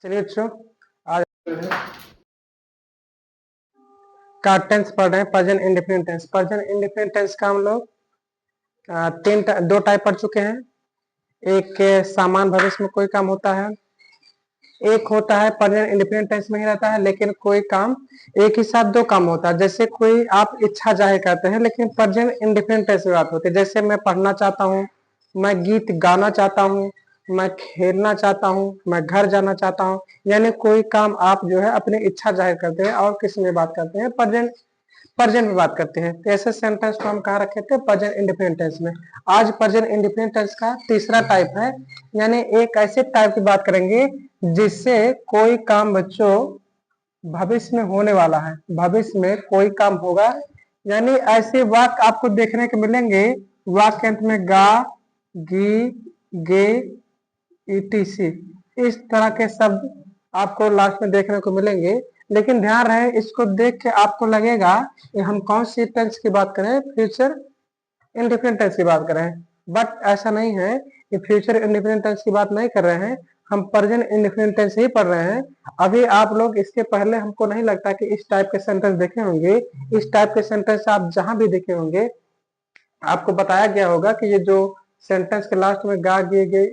चलिए बच्चों, आज का टेंस पढ़ रहे हैं, present indefinite tense. Present indefinite tense का हम लोग दो टाइप पढ़ चुके हैं। एक के सामान्य भविष्य में कोई काम होता है, एक होता है प्रेजेंट इंडेफिनिट टेंस में ही रहता है लेकिन कोई काम एक ही साथ दो काम होता है। जैसे कोई आप इच्छा जाहिर करते हैं लेकिन प्रेजेंट इंडेफिनिट टेंस में बात होती है। जैसे मैं पढ़ना चाहता हूँ, मैं गीत गाना चाहता हूँ, मैं खेलना चाहता हूँ, मैं घर जाना चाहता हूँ। यानी कोई काम आप जो है अपनी इच्छा जाहिर करते हैं और किस में बात करते हैं, प्रेजेंट में बात करते हैं। तो ऐसे सेंटेंस को हम कहा रखे थे प्रेजेंट इंडेफिनिट टेंस में। आज प्रेजेंट इंडेफिनिट टेंस का तीसरा टाइप है, यानी एक ऐसे टाइप की बात करेंगे जिससे कोई काम बच्चों भविष्य में होने वाला है, भविष्य में कोई काम होगा। यानी ऐसे वाक्य आपको देखने को मिलेंगे, वाक्य अंत में गा, गी, गे, ईटीसी इस तरह के शब्द आपको लास्ट में देखने को मिलेंगे। लेकिन ध्यान रहे, इसको देख के आपको लगेगा कि हम कौन सी टेंस की बात करें, फ्यूचर इंडेफिनिट टेंस की बात करें। बट ऐसा नहीं है कि फ्यूचर इंडेफिनिट टेंस की बात नहीं कर रहे हैं, हम प्रेजेंट इंडेफिनिट टेंस ही पढ़ रहे हैं। अभी आप लोग इसके पहले हमको नहीं लगता कि इस टाइप के सेंटेंस देखे होंगे। इस टाइप के सेंटेंस आप जहां भी देखे होंगे आपको बताया गया होगा कि ये जो सेंटेंस के लास्ट में गा, गे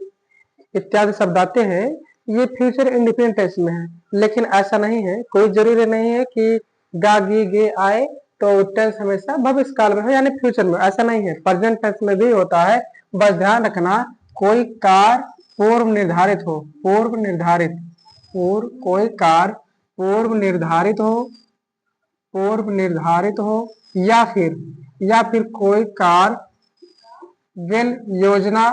इत्यादि शब्द आते हैं ये फ्यूचर इंडेफिनिट टेंस में है। लेकिन ऐसा नहीं है, कोई जरूरी नहीं है कि गा, गी, गे आए तो टेंस हमेशा भविष्य काल में हो यानी फ्यूचर में। ऐसा नहीं है, प्रेजेंट टेंस में भी होता है। बस ध्यान रखना, कोई कार्य पूर्व निर्धारित हो, कोई कार्य पूर्व निर्धारित हो या फिर कोई कार्य योजना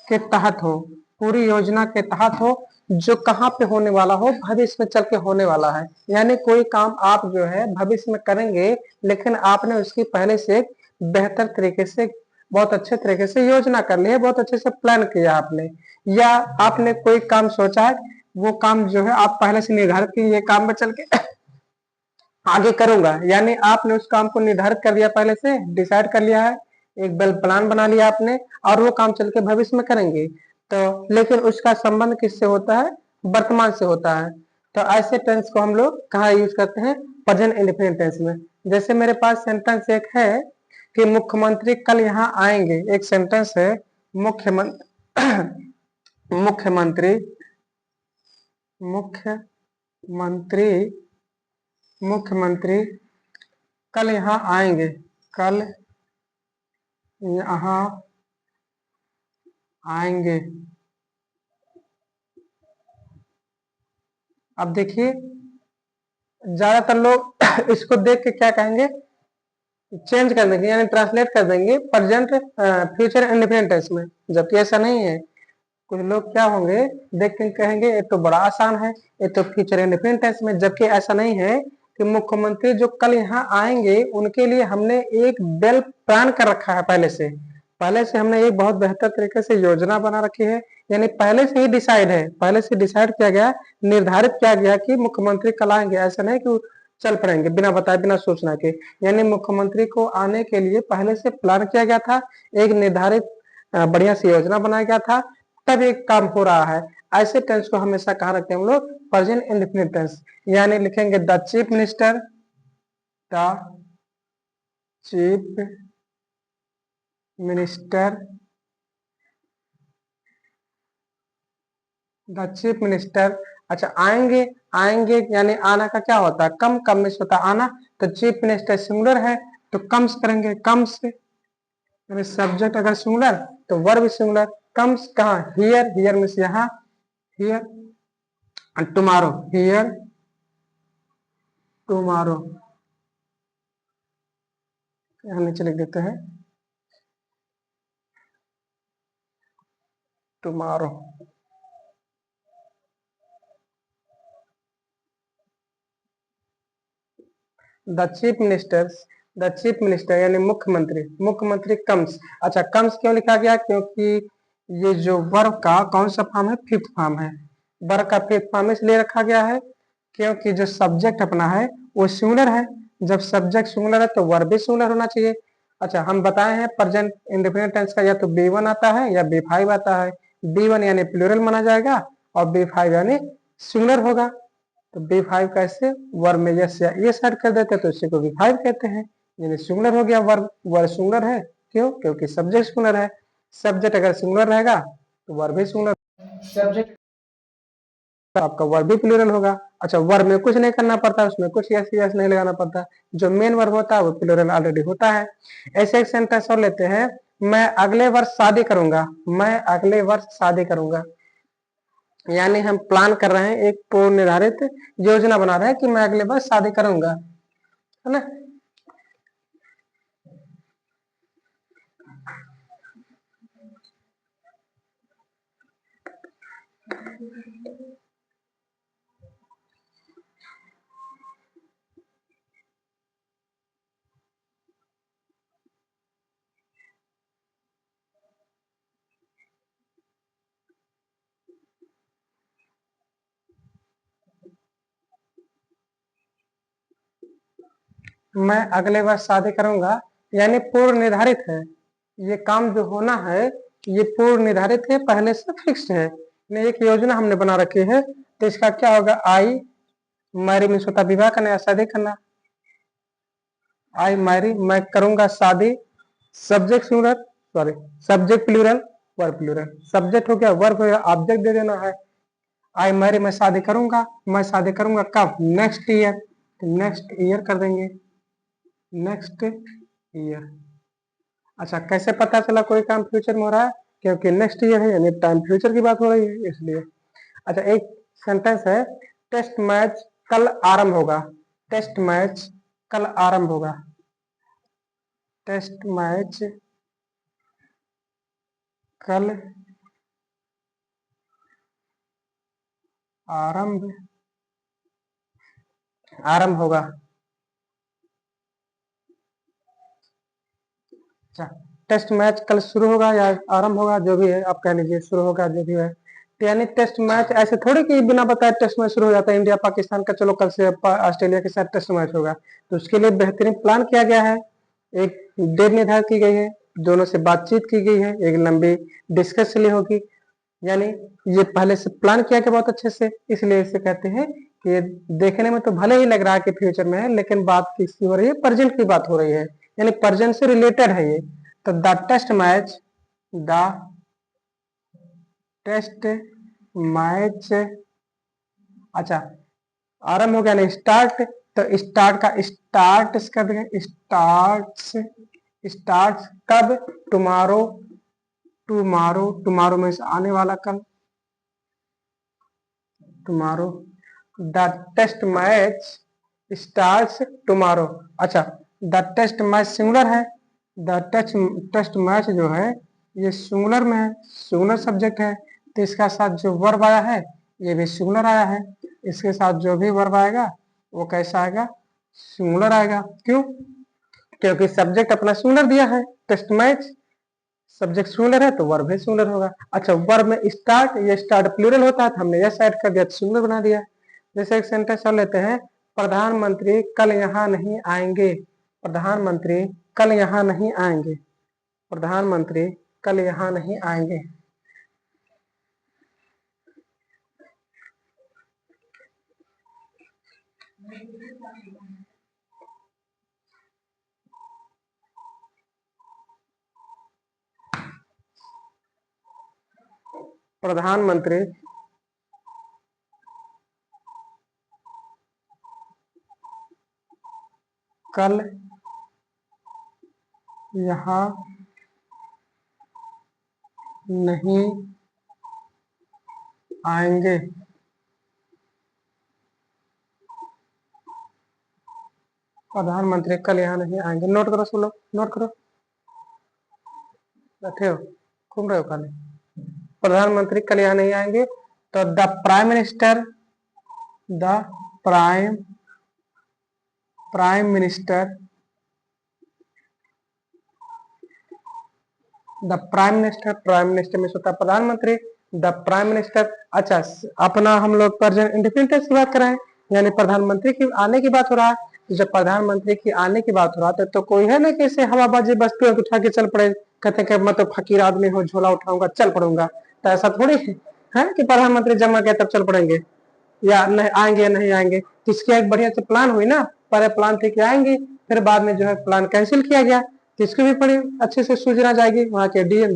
के तहत हो, पूरी योजना के तहत हो, जो कहाँ पे होने वाला हो, भविष्य में चल के होने वाला है। यानी कोई काम आप जो है भविष्य में करेंगे लेकिन आपने उसकी पहले से बेहतर तरीके से, बहुत अच्छे तरीके से योजना कर ली है, बहुत अच्छे से प्लान किया आपने, या आपने कोई काम सोचा है, वो काम जो है आप पहले से निर्धारित किए, ये काम में चल के आगे करूंगा। यानी आपने उस काम को निर्धारित कर लिया, पहले से डिसाइड कर लिया है, एक वेल प्लान बना लिया आपने, और वो काम चल के भविष्य में करेंगे। तो लेकिन उसका संबंध किससे होता है, वर्तमान से होता है। तो ऐसे टेंस को हम लोग कहाँ यूज करते हैं, प्रेजेंट इंडेफिनिट टेंस में। जैसे मेरे पास सेंटेंस एक है कि मुख्यमंत्री कल यहाँ आएंगे। एक सेंटेंस है, मुख्यमंत्री मुख्यमंत्री मुख्यमंत्री कल यहाँ आएंगे, कल यहाँ आएंगे। अब देखिए, ज्यादातर लोग इसको देख के क्या कहेंगे, चेंज कर देंगे यानी ट्रांसलेट कर देंगे प्रेजेंट फ्यूचर इंडेफिनिट टेंस में, जबकि ऐसा नहीं है। कुछ लोग क्या होंगे, देख के कहेंगे ये तो बड़ा आसान है, ये तो फ्यूचर इंडेफिनिट टेंस में, जबकि ऐसा नहीं है। कि मुख्यमंत्री जो कल यहाँ आएंगे उनके लिए हमने एक वेल प्लान कर रखा है, पहले से हमने एक बहुत बेहतर तरीके से योजना बना रखी है। यानी पहले से ही डिसाइड है, पहले से डिसाइड किया गया, निर्धारित किया गया कि मुख्यमंत्री कल आएंगे। ऐसा नहीं कि चल पड़ेंगे बिना बताए, बिना सोचना के। यानी मुख्यमंत्री को आने के लिए पहले से प्लान किया गया था, एक निर्धारित बढ़िया सी योजना बनाया गया था, तब एक काम हो रहा है। ऐसे टेंस को हमेशा कहा रखते हैं हम लोग, प्रेजेंट इंडेफिनिट टेंस। यानी लिखेंगे the chief minister the chief minister. अच्छा, आएंगे, आएंगे यानी आना का क्या होता है, कम, कम में से होता है आना। तो चीफ मिनिस्टर सिंगुलर है तो कम्स करेंगे, कम्स यानी सब्जेक्ट अगर सिंगुलर तो वर्ब सिंगुलर। कम्स कहाँ, हियर, हियर में से यहाँ, हियर टुमारो, हियर टुमारो यहाँ नीचे लिख देते हैं टुमारो। द चीफ मिनिस्टर यानी मुख्यमंत्री कम्स। अच्छा, कम्स क्यों लिखा गया, क्योंकि ये जो वर्ब का कौन सा फॉर्म है, फिफ्थ फॉर्म है। वर्ब का फिफ्थ फॉर्म इसलिए रखा गया है क्योंकि जो सब्जेक्ट अपना है वो सिंगुलर है। जब सब्जेक्ट सिंगुलर है तो वर्ब भी सिंगुलर होना चाहिए। अच्छा, हम बताए हैं प्रेजेंट इंडेफिनिट टेंस का या तो B1 आता है या B5 आता है। B1 यानी प्लूरल माना जाएगा और B5 यानी सिंगुलर होगा तो B5 कैसे वर्ब में यस या ये सेट कर देते हैं तो इसी को B5 कहते हैं, यानी सिंगुलर हो गया वर्ब। वर्ब सिंगुलर है क्यों? क्योंकि सब्जेक्ट सिंगुलर है। सब्जेक्ट अगर सिंगुलर रहेगा तो वर्ब भी सिंगुलर, सब्जेक्ट आपका वर्ब भी प्लूरल होगा। अच्छा, वर्ब में कुछ नहीं करना पड़ता, उसमें कुछ यस यस नहीं लगाना पड़ता, जो मेन वर्ब होता है वो प्लूरल ऑलरेडी होता है। ऐसे एक सेंटेंस और लेते हैं, मैं अगले वर्ष शादी करूंगा। मैं अगले वर्ष शादी करूंगा, यानी हम प्लान कर रहे हैं, एक पूर्व निर्धारित योजना बना रहे हैं कि मैं अगले वर्ष शादी करूंगा, है ना। मैं अगले वर्ष शादी करूंगा यानी पूर्व निर्धारित है, ये काम जो होना है ये पूर्व निर्धारित है, पहले से फिक्स्ड है, एक योजना हमने बना रखी है। तो इसका क्या होगा, आई मैरी मीन्स होता विवाह करना या शादी करना। आई मैरी, मैं करूंगा शादी, subject singular, sorry subject plural, verb plural. Subject हो गया, वर्ब हो गया, ऑब्जेक्ट दे देना है। आई मैरी, मैं शादी करूंगा, मैं शादी करूंगा कब, नेक्स्ट ईयर, तो नेक्स्ट ईयर कर देंगे, नेक्स्ट ईयर। अच्छा, कैसे पता चला कोई काम फ्यूचर में हो रहा है, क्योंकि नेक्स्ट ईयर है यानी टाइम फ्यूचर की बात हो रही है इसलिए। अच्छा, एक सेंटेंस है, टेस्ट मैच कल आरंभ होगा। टेस्ट मैच कल आरंभ होगा, टेस्ट मैच कल आरंभ आरंभ होगा। अच्छा, टेस्ट मैच कल शुरू होगा या आरंभ होगा, जो भी है आप कह लीजिए, शुरू होगा जो भी है। तो यानी टेस्ट मैच ऐसे थोड़ी कि बिना बताए टेस्ट मैच शुरू हो जाता है, इंडिया पाकिस्तान का, चलो कल से ऑस्ट्रेलिया के साथ टेस्ट मैच होगा, तो उसके लिए बेहतरीन प्लान किया गया है, एक डेट निर्धारित की गई है, दोनों से बातचीत की गई है, एक लंबी डिस्कस ली होगी, यानी ये पहले से प्लान किया गया बहुत अच्छे से, इसलिए इसे कहते हैं कि ये देखने में तो भले ही लग रहा है कि फ्यूचर में है, लेकिन बात किसकी हो रही है, प्रेजेंट की बात हो रही है, यानी प्रेजेंट से रिलेटेड है ये। तो the test match, the test match, अच्छा आरंभ हो गया ना, स्टार्ट, तो स्टार्ट का स्टार्ट कर देंगे, स्टार्ट्स, स्टार्ट कब, टुमारो, टुमारो, टुमारो में आने वाला कल, tomorrow. The test match starts tomorrow. अच्छा, द टेस्ट मैच सिंगुलर है, द टेस्ट मैच जो है ये सिंगुलर में है, सिंगुलर सब्जेक्ट है, तो इसका साथ जो वर्ब आया है ये भी सिंगुलर आया है, इसके साथ जो भी वर्ब आएगा वो कैसा आएगा, सिंगुलर आएगा। क्यों? क्योंकि सब्जेक्ट अपना सिंगुलर दिया है, टेस्ट मैच, सब्जेक्ट सिंगुलर है तो वर्ब भी सिंगुलर होगा। अच्छा, वर्ब में स्टार्ट, ये स्टार्ट प्लूरल होता है तो हमने यस ऐड कर दिया तो सिंगुलर बना दिया। जैसे एक सेंटेंस और लेते हैं, प्रधानमंत्री कल यहाँ नहीं आएंगे। प्रधानमंत्री कल यहाँ नहीं आएंगे, प्रधानमंत्री कल यहाँ नहीं आएंगे। प्रधानमंत्री कल यहाँ नहीं आएंगे। प्रधानमंत्री कल यहाँ नहीं आएंगे, नोट करो सब लोग, नोट करो, बैठे हो घूम रहे हो खाली। प्रधानमंत्री कल यहाँ नहीं आएंगे, तो the prime minister, the prime prime minister, the prime minister, prime minister में होता है प्रधानमंत्री, द प्राइम मिनिस्टर। अच्छा, अपना हम लोग प्रेजेंट इंडिपेंडेंस की बात कर रहे हैं, यानी प्रधानमंत्री की आने की बात हो रहा है, तो जब प्रधानमंत्री की आने की बात हो रहा है तो कोई है ना कि इसे हवाबाजी बस्ती उठा के चल पड़े, कहते हैं कि मैं तो फकीर आदमी हूँ, झोला उठाऊंगा चल पड़ूंगा, तो ऐसा थोड़ी है कि प्रधानमंत्री जमा गया तब चल पड़ेंगे। या नहीं आएंगे या नहीं आएंगे, तो इसकी एक बढ़िया से प्लान हुई ना, पहले प्लान थे कि आएंगे, फिर बाद में जो है प्लान कैंसिल किया गया, तो इसको भी बड़ी अच्छे से सूचना जाएगी, वहाँ के डीएम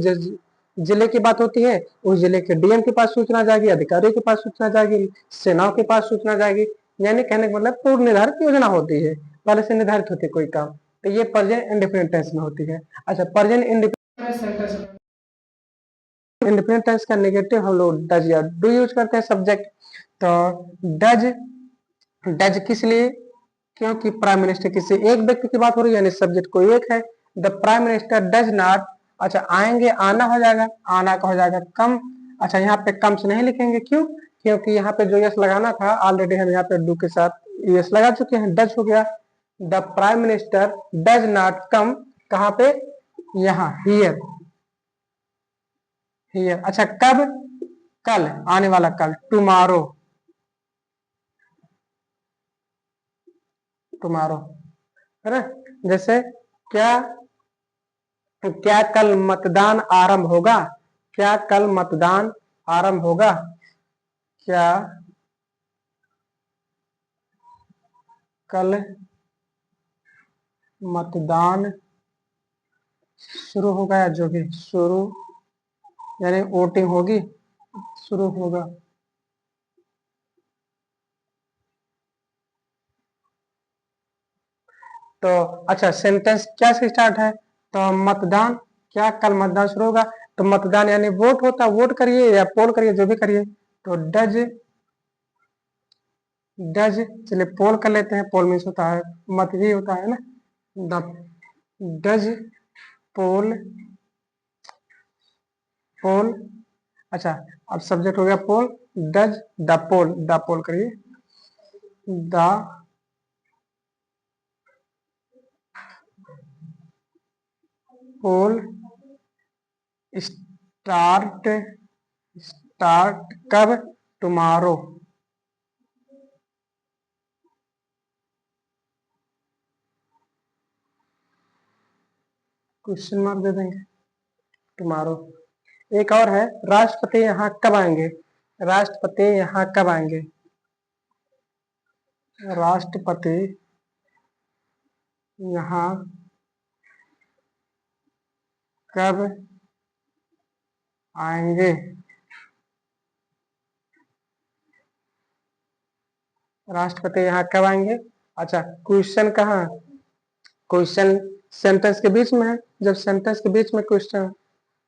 जिले की बात होती है, उस जिले के डीएम के पास सूचना जाएगी, अधिकारियों के पास सूचना जाएगी, सेनाओं के पास सूचना जाएगी, यानी कहने का मतलब पूर्व निर्धारित योजना होती है, पहले से निर्धारित होती है कोई काम, तो ये प्रेजेंट इंडिपेंडेंट टेंस में होती है। अच्छा, प्रेजेंट इंडिपेंडेंट टेंस का नेगेटिव हम लोग डज या डू यूज करते हैं सब्जेक्ट, तो डज डज किस लिए, क्योंकि प्राइम मिनिस्टर किसी एक व्यक्ति की बात हो रही है, यानी सब्जेक्ट कोई एक है, the prime minister does not, अच्छा आएंगे आना हो जाएगा, आना का हो जाएगा कम, अच्छा यहाँ पे कम से नहीं लिखेंगे, क्यों, क्योंकि यहाँ पे जो यस लगाना था ऑलरेडी हम यहाँ पे डू के साथ यस लगा चुके हैं, डज हो गया, the prime minister does not come, कहाँ पे, यहाँ हियर, हियर, अच्छा कब, कल, आने वाला कल, टुमारो, टुमारो, है ना, जैसे क्या, क्या कल मतदान आरंभ होगा, क्या कल मतदान आरंभ होगा, क्या कल मतदान शुरू होगा, या जो भी शुरू यानी वोटिंग होगी, शुरू होगा, तो अच्छा सेंटेंस क्या से स्टार्ट है, तो मतदान, क्या कल मतदान शुरू होगा, तो मतदान यानी वोट होता, वोट करिए या पोल करिए, जो भी करिए, तो डज, डज, चलिए पोल कर लेते हैं, पोल मीन्स होता है मत ही होता है ना, द डज पोल, पोल, अच्छा अब सब्जेक्ट हो गया पोल, डज द पोल करिए, द पोल स्टार्ट, स्टार्ट कब, टुमारो, क्वेश्चन मार्क दे देंगे, टुमारो। एक और है, राष्ट्रपति यहाँ कब आएंगे, राष्ट्रपति यहाँ कब आएंगे, राष्ट्रपति यहाँ कब आएंगे, राष्ट्रपति यहाँ कब आएंगे, अच्छा क्वेश्चन कहाँ, क्वेश्चन सेंटेंस के बीच में है, जब सेंटेंस के बीच में क्वेश्चन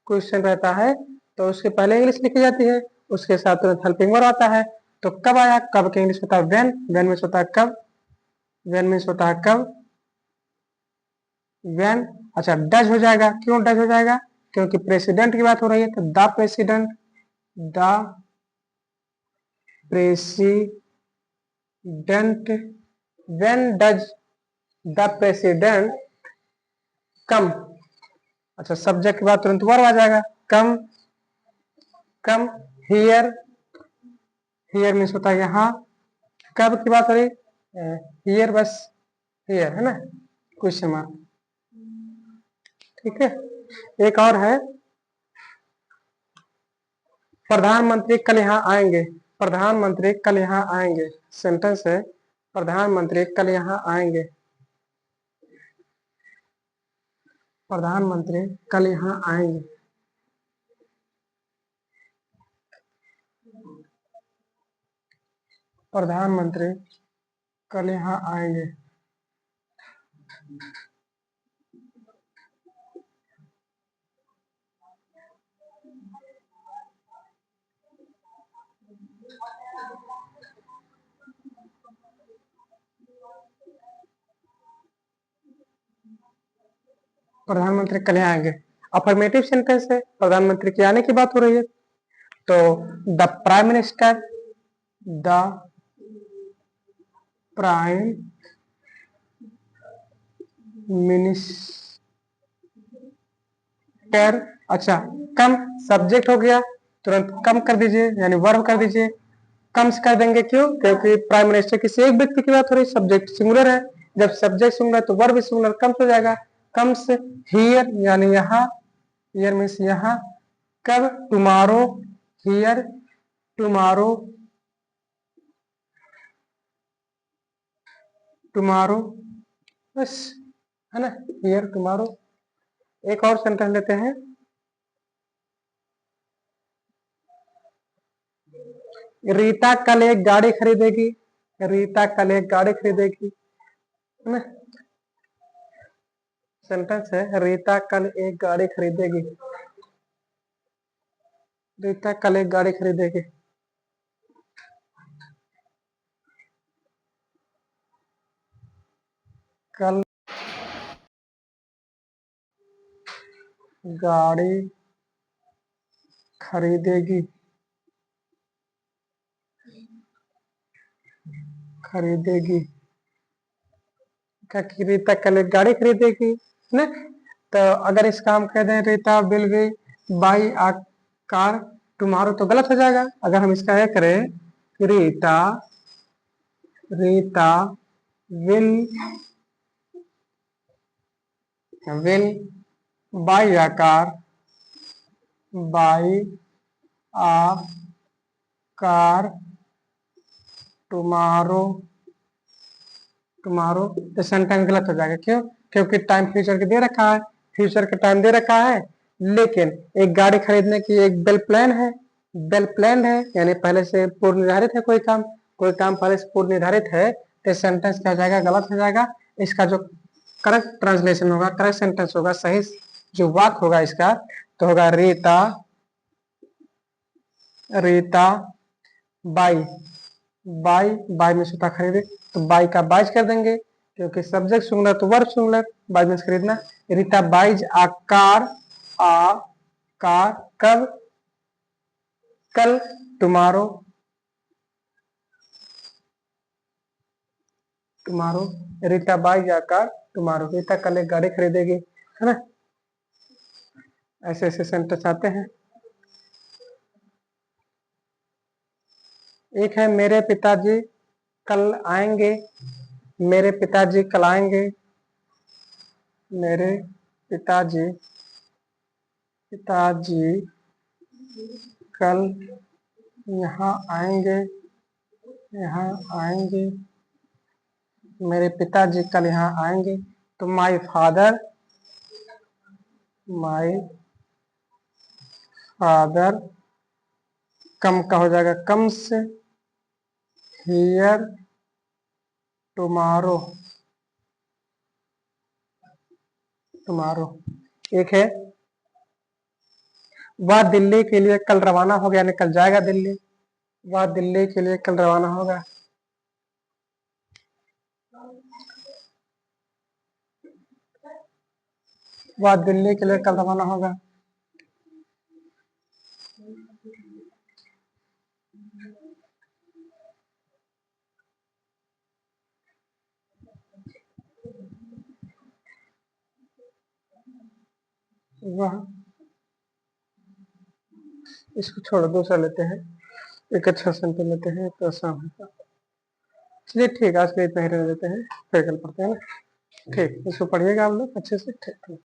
क्वेश्चन रहता है तो उसके पहले इंग्लिश लिखी जाती है, उसके साथ तुरंत हेल्पिंग वर्ब आता है, तो कब आया, कब के इंग्लिश होता है व्हेन, व्हेन मीन्स होता है कब, व्हेन मीन्स होता है कब, व्हेन, अच्छा डज हो जाएगा, क्यों डज हो जाएगा, क्योंकि प्रेसिडेंट की बात हो रही है, तो the president, the president, when does the president come, अच्छा सब्जेक्ट के बाद तुरंत वर्ब आ जाएगा, come, come here, here means होता है यहाँ, कब की बात हो रही, हियर बस, हियर है ना, क्वेश्चन मार्क, ठीक है। एक और है, प्रधानमंत्री कल यहाँ आएंगे, प्रधानमंत्री कल यहाँ आएंगे, सेंटेंस है प्रधानमंत्री कल यहाँ आएंगे, प्रधानमंत्री कल यहाँ आएंगे, प्रधानमंत्री कल यहाँ आएंगे, प्रधानमंत्री कल यहाँ आएंगे, अफर्मेटिव सेंटेंस है, प्रधानमंत्री के आने की बात हो रही है, तो the prime minister, the prime minister, अच्छा कम सब्जेक्ट हो गया, तुरंत कम कर दीजिए यानी वर्ब कर दीजिए, कम से कर देंगे, क्यों, क्योंकि प्राइम मिनिस्टर किसी एक व्यक्ति की बात हो रही है, सब्जेक्ट सिंगुलर है, जब सब्जेक्ट सिंगुलर तो वर्ब भी सिंगुलर, कम हो जाएगा, कम से हियर यानी यहाँ, हियर मीन्स यहाँ, कब, टुमारो, हियर टुमारो, टुमारो, बस, है ना, हियर टुमारो। एक और सेंटेंस लेते हैं। रीता कल एक गाड़ी खरीदेगी। रीता कल एक गाड़ी खरीदेगी, है ना, सेंटेंस है, रीता कल एक गाड़ी खरीदेगी। रीता कल एक गाड़ी खरीदेगी। कल गाड़ी खरीदेगी, खरीदेगी, क्या कि रीता कल एक गाड़ी खरीदेगी ना। तो अगर इस काम कह दें Rita will be by a car tomorrow तो गलत हो जाएगा। अगर हम इसका यह करें कि Rita Rita will will by a car, by a car tomorrow, tomorrow, तो सेंटेंस गलत हो जाएगा। क्यों? क्योंकि टाइम फ्यूचर के दे रखा है, फ्यूचर का टाइम दे रखा है, लेकिन एक गाड़ी खरीदने की एक वेल प्लान है, वेल प्लान है यानी पहले से पूर्व निर्धारित है। कोई काम पहले से पूर्व निर्धारित है, तो सेंटेंस क्या हो जाएगा? गलत हो जाएगा। इसका जो करेक्ट ट्रांसलेशन होगा, करेक्ट सेंटेंस होगा, सही जो वाक्य होगा इसका, तो होगा Rita Rita by, by by में सूता खरीदे, तो बाई का बाइज कर देंगे, क्योंकि सब्जेक्ट सिंगुलर तो वर्ब सिंगुलर, बाई में खरीदना। रीता बाइज आ कार, आ कार कब? कल, टुमारो, टुमारो, रीता बाइज आ कार टुमारो, रीता कल एक गाड़ी खरीदेगी, है ना। ऐसे ऐसे सेंटेंस आते हैं। एक है मेरे पिताजी कल आएंगे। मेरे पिताजी कल आएंगे। मेरे पिताजी पिताजी कल यहाँ आएंगे, यहाँ आएंगे। मेरे पिताजी कल यहाँ आएंगे, तो माई फादर कम का हो जाएगा कम से, हियर टुमारो, टुमारो। एक है वह दिल्ली के लिए कल रवाना हो गया, यानी कल जाएगा दिल्ली। वह दिल्ली के लिए कल रवाना होगा। वह दिल्ली के लिए कल रवाना होगा। वह, इसको छोड़ो, दूसरा लेते हैं। एक अच्छा सेंटेंस लेते हैं, तो आसान है। चलिए ठीक है, आज के इतना ही रहने देते हैं, फिर कल पढ़ते हैं ना। ठीक, इसको पढ़िएगा आप लोग अच्छे से। ठीक।